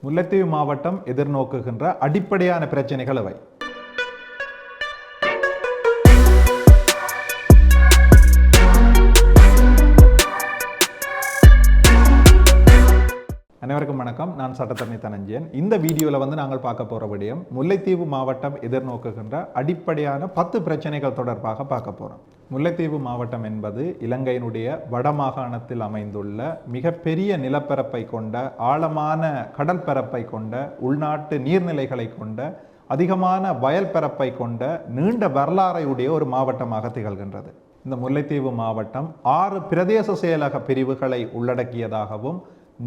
முல்லைத்தீவு மாவட்டம் எதிர்நோக்குகின்ற அடிப்படையான பிரச்சனைகள் அவை. அனைவருக்கும் வணக்கம். நான் சட்டத்தரணி தனஞ்சயன். இந்த வீடியோவில் நாங்கள் பார்க்க போகிற விடயம் முல்லைத்தீவு மாவட்டம் எதிர்நோக்குகின்ற அடிப்படையான 10 பிரச்சனைகள் தொடர்பாக பார்க்க போகிறோம். முல்லைத்தீவு மாவட்டம் என்பது இலங்கையினுடைய வடமாகாணத்தில் அமைந்துள்ள மிகப்பெரிய நிலப்பரப்பை கொண்ட, ஆழமான கடல் பரப்பை கொண்ட, உள்நாட்டு நீர்நிலைகளை கொண்ட, அதிகமான வயல் பரப்பை கொண்ட, நீண்ட வரலாறையுடைய ஒரு மாவட்டமாக திகழ்கின்றது. இந்த முல்லைத்தீவு மாவட்டம் 6 பிரதேச செயலக பிரிவுகளை உள்ளடக்கியதாகவும்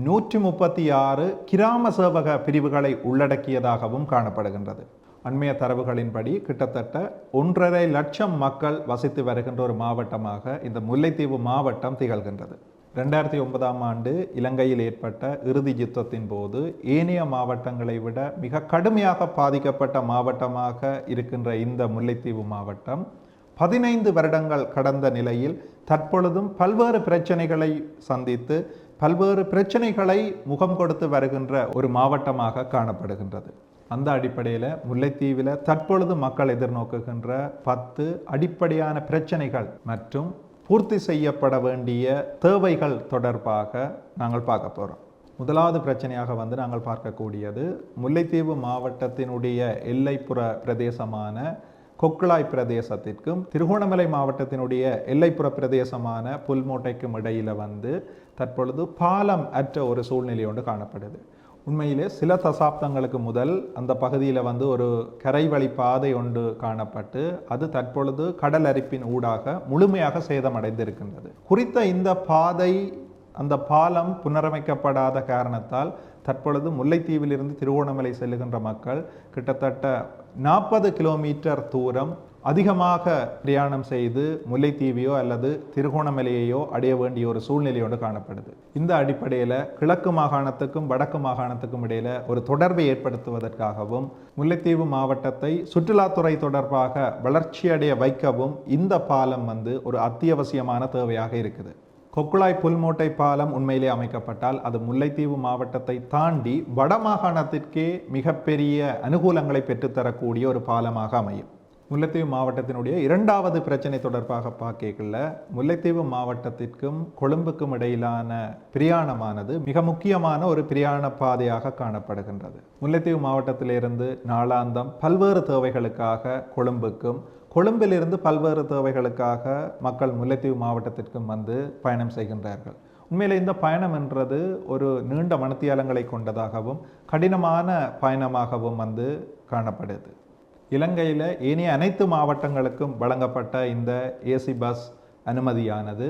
136 கிராம சேவக பிரிவுகளை உள்ளடக்கியதாகவும் காணப்படுகின்றது. அண்மைய தரவுகளின்படி கிட்டத்தட்ட 1.5 லட்சம் மக்கள் வசித்து வருகின்ற ஒரு மாவட்டமாக இந்த முல்லைத்தீவு மாவட்டம் திகழ்கின்றது. 2009ஆம் ஆண்டு இலங்கையில் ஏற்பட்ட இறுதி யுத்தத்தின் போது ஏனைய மாவட்டங்களை விட மிக கடுமையாக பாதிக்கப்பட்ட மாவட்டமாக இருக்கின்ற இந்த முல்லைத்தீவு மாவட்டம் 15 வருடங்கள் கடந்த நிலையில் தற்பொழுதும் பல்வேறு பிரச்சனைகளை சந்தித்து பல்வேறு பிரச்சனைகளை முகம் கொடுத்து வருகின்ற ஒரு மாவட்டமாக காணப்படுகின்றது. அந்த அடிப்படையில் முல்லைத்தீவில் தற்பொழுது மக்கள் எதிர்நோக்குகின்ற 10 அடிப்படையான பிரச்சனைகள் மற்றும் பூர்த்தி செய்யப்பட வேண்டிய தேவைகள் தொடர்பாக நாங்கள் பார்க்க போகிறோம். முதலாவது பிரச்சனையாக நாங்கள் பார்க்கக்கூடியது முல்லைத்தீவு மாவட்டத்தினுடைய எல்லைப்புற பிரதேசமான கொக்குளாய் பிரதேசத்திற்கும் திருகோணமலை மாவட்டத்தினுடைய எல்லைப்புற பிரதேசமான புல்மோட்டைக்கும் இடையில தற்பொழுது பாலம் அற்ற ஒரு சூழ்நிலை ஒன்று காணப்படுது. உண்மையிலே சில தசாப்தங்களுக்கு முதல் அந்த பகுதியில் ஒரு கரைவழி பாதை ஒன்று காணப்பட்டு அது தற்பொழுது கடல் அரிப்பின் ஊடாக முழுமையாக சேதமடைந்திருக்கின்றது. குறித்த இந்த பாதை, அந்த பாலம் புனரமைக்கப்படாத காரணத்தால் தற்பொழுது முல்லைத்தீவிலிருந்து திருகோணமலை செல்லுகின்ற மக்கள் கிட்டத்தட்ட 40 கிலோமீட்டர் தூரம் அதிகமாக பிரயாணம் செய்து முல்லைத்தீவையோ அல்லது திருகோணமலையையோ அடைய வேண்டிய ஒரு சூழ்நிலையோடு காணப்படுது. இந்த அடிப்படையில் கிழக்கு மாகாணத்துக்கும் வடக்கு மாகாணத்துக்கும் இடையில ஒரு தொடர்பை ஏற்படுத்துவதற்காகவும் முல்லைத்தீவு மாவட்டத்தை சுற்றுலாத்துறை தொடர்பாக வளர்ச்சியடைய வைக்கவும் இந்த பாலம் ஒரு அத்தியாவசியமான தேவையாக இருக்குது. கொக்குளாய் புல்மோட்டை பாலம் உண்மையிலே அமைக்கப்பட்டால் அது முல்லைத்தீவு மாவட்டத்தை தாண்டி வடமாகாணத்திற்கே மிகப்பெரிய அனுகூலங்களை பெற்றுத்தரக்கூடிய ஒரு பாலமாக அமையும். முல்லைத்தீவு மாவட்டத்தினுடைய 2வது பிரச்சனை தொடர்பாக பார்க்கல, முல்லைத்தீவு மாவட்டத்திற்கும் கொழும்புக்கும் இடையிலான பிரயாணமானது மிக முக்கியமான ஒரு பிரயாண பாதையாக காணப்படுகின்றது. முல்லைத்தீவு மாவட்டத்திலிருந்து நாளாந்தம் பல்வேறு தேவைகளுக்காக கொழும்புக்கும், கொழும்பிலிருந்து பல்வேறு தேவைகளுக்காக மக்கள் முல்லைத்தீவு மாவட்டத்திற்கும் பயணம் செய்கின்றார்கள். உண்மையில் இந்த பயணம் என்றது ஒரு நீண்ட மணித்தியாலங்களை கொண்டதாகவும் கடினமான பயணமாகவும் காணப்படுது. இலங்கையில் ஏனைய அனைத்து மாவட்டங்களுக்கும் வழங்கப்பட்ட இந்த ஏசி பஸ் அனுமதியானது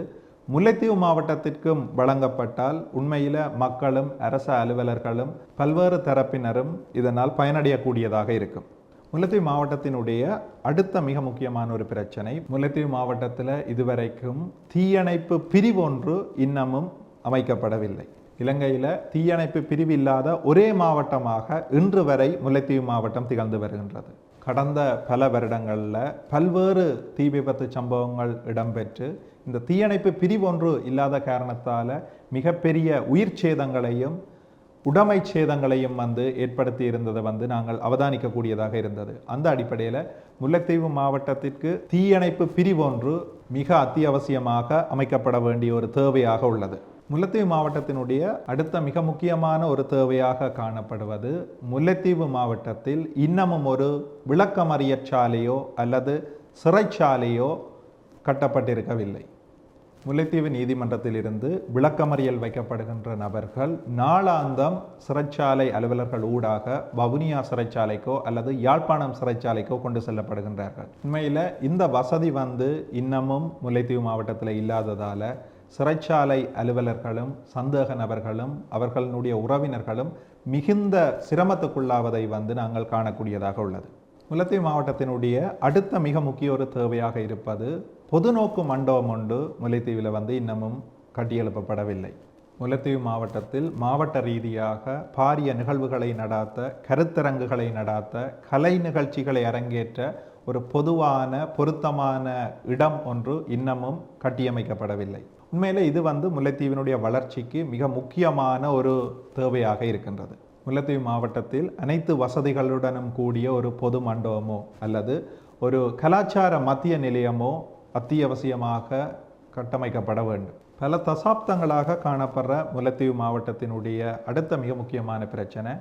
முல்லைத்தீவு மாவட்டத்திற்கும் வழங்கப்பட்டால் உண்மையில் மக்களும் அரசு அலுவலர்களும் பல்வேறு தரப்பினரும் இதனால் பயனடையக்கூடியதாக இருக்கும். முல்லைத்தீவு மாவட்டத்தினுடைய அடுத்த மிக முக்கியமான ஒரு பிரச்சனை, முல்லைத்தீவு மாவட்டத்தில் இதுவரைக்கும் தீயணைப்பு பிரிவு ஒன்று இன்னமும் அமைக்கப்படவில்லை. இலங்கையில் தீயணைப்பு பிரிவு இல்லாத ஒரே மாவட்டமாக இன்று வரை முல்லைத்தீவு மாவட்டம் திகழ்ந்து வருகின்றது. கடந்த பல வருடங்களில் பல்வேறு தீ விபத்து சம்பவங்கள் இடம்பெற்று இந்த தீயணைப்பு பிரிவு ஒன்று இல்லாத காரணத்தால் மிகப்பெரிய உயிர் சேதங்களையும் உடைமை சேதங்களையும் ஏற்படுத்தி இருந்ததை நாங்கள் அவதானிக்கக்கூடியதாக இருந்தது. அந்த அடிப்படையில் முல்லைத்தீவு மாவட்டத்திற்கு தீயணைப்பு பிரிவு ஒன்று மிக அத்தியாவசியமாக அமைக்கப்பட வேண்டிய ஒரு தேவையாக உள்ளது. முல்லைத்தீவு மாவட்டத்தினுடைய அடுத்த மிக முக்கியமான ஒரு தேவையாக காணப்படுவது, முல்லைத்தீவு மாவட்டத்தில் இன்னமும் ஒரு விளக்கமறியற் சாலையோ அல்லது சிறைச்சாலையோ கட்டப்பட்டிருக்கவில்லை. முல்லைத்தீவு நீதிமன்றத்தில் இருந்து விளக்கமறியல் வைக்கப்படுகின்ற நபர்கள் நாளாந்தம் சிறைச்சாலை அலுவலர்கள் ஊடாக வவுனியா சிறைச்சாலைக்கோ அல்லது யாழ்ப்பாணம் சிறைச்சாலைக்கோ கொண்டு செல்லப்படுகின்றார்கள். உண்மையில் இந்த வசதி இன்னமும் முல்லைத்தீவு மாவட்டத்தில் இல்லாததால் சிறைச்சாலை அலுவலர்களும் சந்தேக நபர்களும் அவர்களுடைய உறவினர்களும் மிகுந்த சிரமத்துக்குள்ளாவதை நாங்கள் காணக்கூடியதாக உள்ளது. முல்லைத்தீவு மாவட்டத்தினுடைய அடுத்த மிக முக்கிய ஒரு தேவையாக இருப்பது பொதுநோக்கு மண்டபம் ஒன்று முல்லைத்தீவில் இன்னமும் கட்டியெழுப்பப்படவில்லை. முல்லைத்தீவு மாவட்டத்தில் மாவட்ட ரீதியாக பாரிய நிகழ்வுகளை நடாத்த, கருத்தரங்குகளை நடாத்த, கலை நிகழ்ச்சிகளை அரங்கேற்ற ஒரு பொதுவான பொருத்தமான இடம் ஒன்று இன்னமும் கட்டியமைக்கப்படவில்லை. உண்மையிலே இது முல்லைத்தீவினுடைய வளர்ச்சிக்கு மிக முக்கியமான ஒரு தேவையாக இருக்கின்றது. முல்லைத்தீவு மாவட்டத்தில் அனைத்து வசதிகளுடனும் கூடிய ஒரு பொது மண்டபமோ அல்லது ஒரு கலாச்சார மத்திய நிலையமோ அத்தியாவசியமாக கட்டமைக்கப்பட வேண்டும். பல தசாப்தங்களாக காணப்படுற முல்லைத்தீவு மாவட்டத்தினுடைய அடுத்த மிக முக்கியமான பிரச்சனை,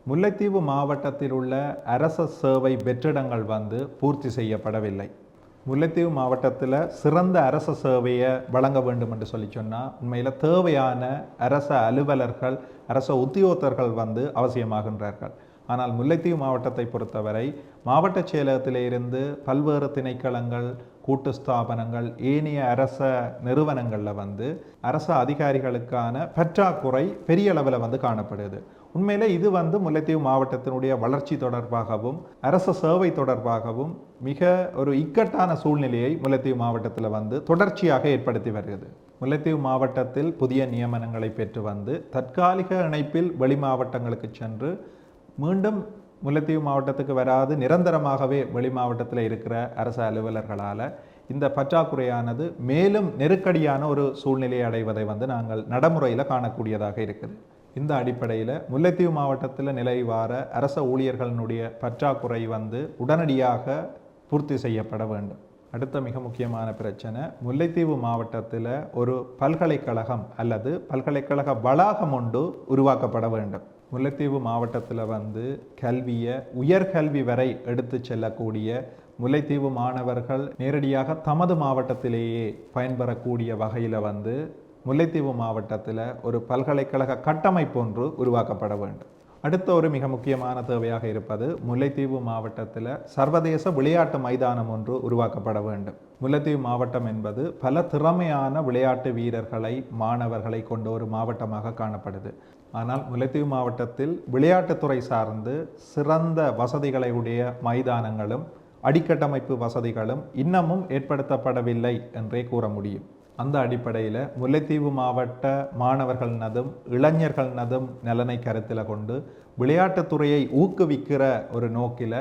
முல்லைத்தீவு மாவட்டத்தில் உள்ள அரச சேவை வெற்றிடங்கள் பூர்த்தி செய்யப்படவில்லை. முல்லைத்தீவு மாவட்டத்தில் சிறந்த அரச சேவையை வழங்க வேண்டும் என்று சொன்னால் உண்மையில் தேவையான அரச அலுவலர்கள், அரச உத்தியோகத்தர்கள் அவசியமாகின்றார்கள். ஆனால் முல்லைத்தீவு மாவட்டத்தை பொறுத்தவரை மாவட்ட செயலகத்திலிருந்து பல்வேறு திணைக்களங்கள், கூட்டு ஸ்தாபனங்கள், ஏனைய அரச நிறுவனங்களில் அரச அதிகாரிகளுக்கான பற்றாக்குறை பெரிய அளவில் காணப்படுது. உண்மையிலே இது முல்லைத்தீவு மாவட்டத்தினுடைய வளர்ச்சி தொடர்பாகவும் அரச சேவை தொடர்பாகவும் மிக ஒரு இக்கட்டான சூழ்நிலையை முல்லைத்தீவு மாவட்டத்தில் தொடர்ச்சியாக ஏற்படுத்தி வருகிறது. முல்லைத்தீவு மாவட்டத்தில் புதிய நியமனங்களை பெற்று தற்காலிக இணைப்பில் வெளி மாவட்டங்களுக்கு சென்று மீண்டும் முல்லைத்தீவு மாவட்டத்துக்கு வராது நிரந்தரமாகவே வெளி மாவட்டத்தில் இருக்கிற அரச அலுவலர்களால் இந்த பற்றாக்குறையானது மேலும் நெருக்கடியான ஒரு சூழ்நிலையை அடைவதை நாங்கள் நடைமுறையில் காணக்கூடியதாக இருக்குது. இந்த அடிப்படையில் முல்லைத்தீவு மாவட்டத்தில் நிலைவார அரச ஊழியர்களினுடைய பற்றாக்குறை உடனடியாக பூர்த்தி செய்யப்பட வேண்டும். அடுத்த மிக முக்கியமான பிரச்சனை, முல்லைத்தீவு மாவட்டத்தில் ஒரு பல்கலைக்கழகம் அல்லது பல்கலைக்கழக வளாகம் ஒன்று உருவாக்கப்பட வேண்டும். முல்லைத்தீவு மாவட்டத்தில் கல்வியை உயர்கல்வி வரை எடுத்து செல்லக்கூடிய, முல்லைத்தீவு மாணவர்கள் நேரடியாக தமது மாவட்டத்திலேயே பயன்பெறக்கூடிய வகையில் முல்லைத்தீவு மாவட்டத்தில் ஒரு பல்கலைக்கழக கட்டமைப்பு ஒன்று உருவாக்கப்பட வேண்டும். அடுத்த ஒரு மிக முக்கியமான தேவையாக இருப்பது, முல்லைத்தீவு மாவட்டத்தில் சர்வதேச விளையாட்டு மைதானம் ஒன்று உருவாக்கப்பட வேண்டும். முல்லைத்தீவு மாவட்டம் என்பது பல திறமையான விளையாட்டு வீரர்களை, மாணவர்களை கொண்ட ஒரு மாவட்டமாக காணப்படுது. ஆனால் முல்லைத்தீவு மாவட்டத்தில் விளையாட்டுத்துறை சார்ந்து சிறந்த வசதிகளை உடைய மைதானங்களும் அடிக்கட்டமைப்பு வசதிகளும் இன்னமும் ஏற்படுத்தப்படவில்லை என்றே கூற முடியும். அந்த அடிப்படையில் முல்லைத்தீவு மாவட்ட மாணவர்கள்னதும் இளைஞர்கள்னதும் நலனை கருத்தில் கொண்டு விளையாட்டுத்துறையை ஊக்குவிக்கிற ஒரு நோக்கில்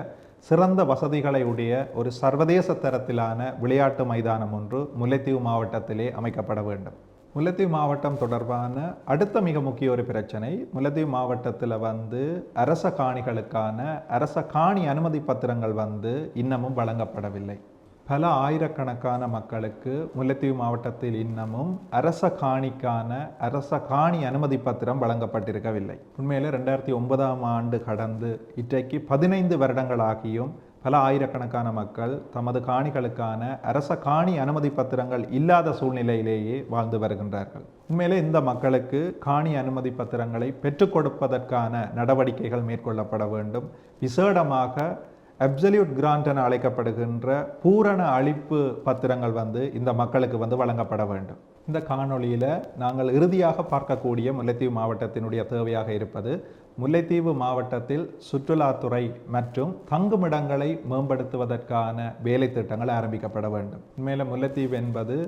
சிறந்த வசதிகளை உடைய ஒரு சர்வதேச தரத்திலான விளையாட்டு மைதானம் ஒன்று முல்லைத்தீவு மாவட்டத்திலே அமைக்கப்பட வேண்டும். முல்லைத்தீவு மாவட்டம் தொடர்பான அடுத்த மிக முக்கிய ஒரு பிரச்சனை, முல்லைத்தீவு மாவட்டத்தில் அரச காணிகளுக்கான அரச காணி அனுமதி பத்திரங்கள் இன்னமும் வழங்கப்படவில்லை. பல ஆயிரக்கணக்கான மக்களுக்கு முல்லைத்தீவு மாவட்டத்தில் இன்னமும் அரச காணிக்கான அரச காணி அனுமதி பத்திரம் வழங்கப்பட்டிருக்கவில்லை. உண்மையில் 2009ஆம் ஆண்டு கடந்து இன்றைக்கு 15 வருடங்களாகியும் பல ஆயிரக்கணக்கான மக்கள் தமது காணிகளுக்கான அரச காணி அனுமதி பத்திரங்கள் இல்லாத சூழ்நிலையிலேயே வாழ்ந்து வருகின்றார்கள். உண்மையிலே இந்த மக்களுக்கு காணி அனுமதி பத்திரங்களை பெற்றுக் கொடுப்பதற்கான நடவடிக்கைகள் மேற்கொள்ளப்பட வேண்டும். விசேடமாக அப்சல்யூட் கிராண்ட் என அழைக்கப்படுகின்ற பூரண அளிப்பு பத்திரங்கள் இந்த மக்களுக்கு வழங்கப்பட வேண்டும். இந்த காணொளியில் நாங்கள் இறுதியாக பார்க்கக்கூடிய முல்லைத்தீவு மாவட்டத்தினுடைய தேவையாக இருப்பது, முல்லைத்தீவு மாவட்டத்தில் சுற்றுலாத்துறை மற்றும் தங்குமிடங்களை மேம்படுத்துவதற்கான வேலை திட்டங்கள் ஆரம்பிக்கப்பட வேண்டும். உண்மையில் முல்லைத்தீவு என்பது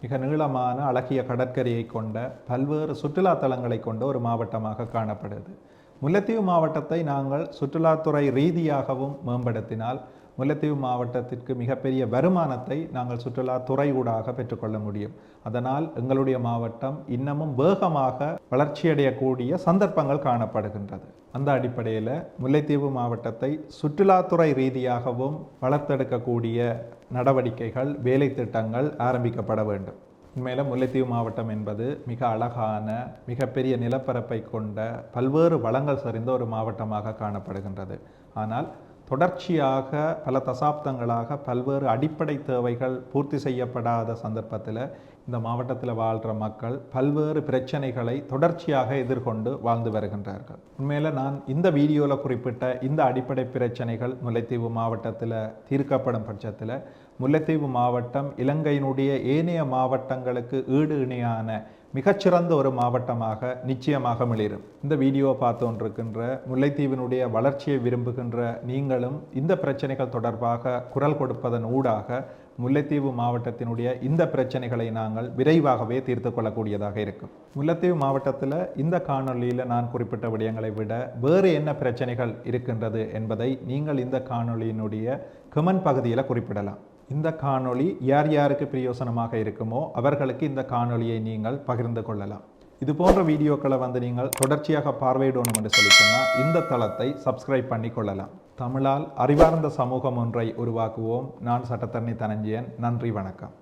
மிக நீளமான அழகிய கடற்கரையை கொண்ட பல்வேறு சுற்றுலா தலங்களை கொண்ட ஒரு மாவட்டமாக காணப்படுது. முல்லைத்தீவு மாவட்டத்தை நாங்கள் சுற்றுலாத்துறை ரீதியாகவும் மேம்படுத்தினால் முல்லைத்தீவு மாவட்டத்திற்கு மிகப்பெரிய வருமானத்தை நாங்கள் சுற்றுலாத்துறை ஊடாக பெற்றுக்கொள்ள முடியும். அதனால் எங்களுடைய மாவட்டம் இன்னமும் வேகமாக வளர்ச்சியடையக்கூடிய சந்தர்ப்பங்கள் காணப்படுகின்றது. அந்த அடிப்படையில் முல்லைத்தீவு மாவட்டத்தை சுற்றுலாத்துறை ரீதியாகவும் வளர்த்தெடுக்கக்கூடிய நடவடிக்கைகள், வேலை திட்டங்கள் ஆரம்பிக்கப்பட வேண்டும். உண்மையில் முல்லைத்தீவு மாவட்டம் என்பது மிக அழகான, மிகப்பெரிய நிலப்பரப்பை கொண்ட பல்வேறு வளங்கள் சரிந்த ஒரு மாவட்டமாக காணப்படுகின்றது. ஆனால் தொடர்ச்சியாக பல தசாப்தங்களாக பல்வேறு அடிப்படை தேவைகள் பூர்த்தி செய்யப்படாத சந்தர்ப்பத்தில் இந்த மாவட்டத்தில் வாழ்கிற மக்கள் பல்வேறு பிரச்சனைகளை தொடர்ச்சியாக எதிர்கொண்டு வாழ்ந்து வருகின்றார்கள். உண்மையில் நான் இந்த வீடியோவில் குறிப்பிட்ட இந்த அடிப்படை பிரச்சனைகள் முல்லைத்தீவு மாவட்டத்தில் தீர்க்கப்படும் பட்சத்தில் முல்லைத்தீவு மாவட்டம் இலங்கையினுடைய ஏனைய மாவட்டங்களுக்கு ஈடு இணையான மிகச்சிறந்த ஒரு மாவட்டமாக நிச்சயமாக மிளிரும். இந்த வீடியோவை பார்த்து கொண்டிருக்கின்ற முல்லைத்தீவினுடைய வளர்ச்சியை விரும்புகின்ற நீங்களும் இந்த பிரச்சனைகள் தொடர்பாக குரல் கொடுப்பதன் ஊடாக முல்லைத்தீவு மாவட்டத்தினுடைய இந்த பிரச்சனைகளை நாங்கள் விரைவாகவே தீர்த்து கொள்ளக்கூடியதாக இருக்கும். முல்லைத்தீவு மாவட்டத்தில் இந்த காணொலியில் நான் குறிப்பிட்ட விடயங்களை விட வேறு என்ன பிரச்சனைகள் இருக்கின்றது என்பதை நீங்கள் இந்த காணொலியினுடைய கமெண்ட் பகுதியில் குறிப்பிடலாம். இந்த காணொளி யார் யாருக்கு பிரயோசனமாக இருக்குமோ அவர்களுக்கு இந்த காணொளியை நீங்கள் பகிர்ந்து கொள்ளலாம். இது போன்ற வீடியோக்களை வந்து நீங்கள் தொடர்ச்சியாக பார்வையிடணும் என்று சொல்லி சொன்னால் இந்த தளத்தை சப்ஸ்கிரைப் பண்ணிக்கொள்ளலாம். தமிழால் அறிவார்ந்த சமூகம் ஒன்றை உருவாக்குவோம். நான் சட்டத்தரணி தனஞ்சயன். நன்றி, வணக்கம்.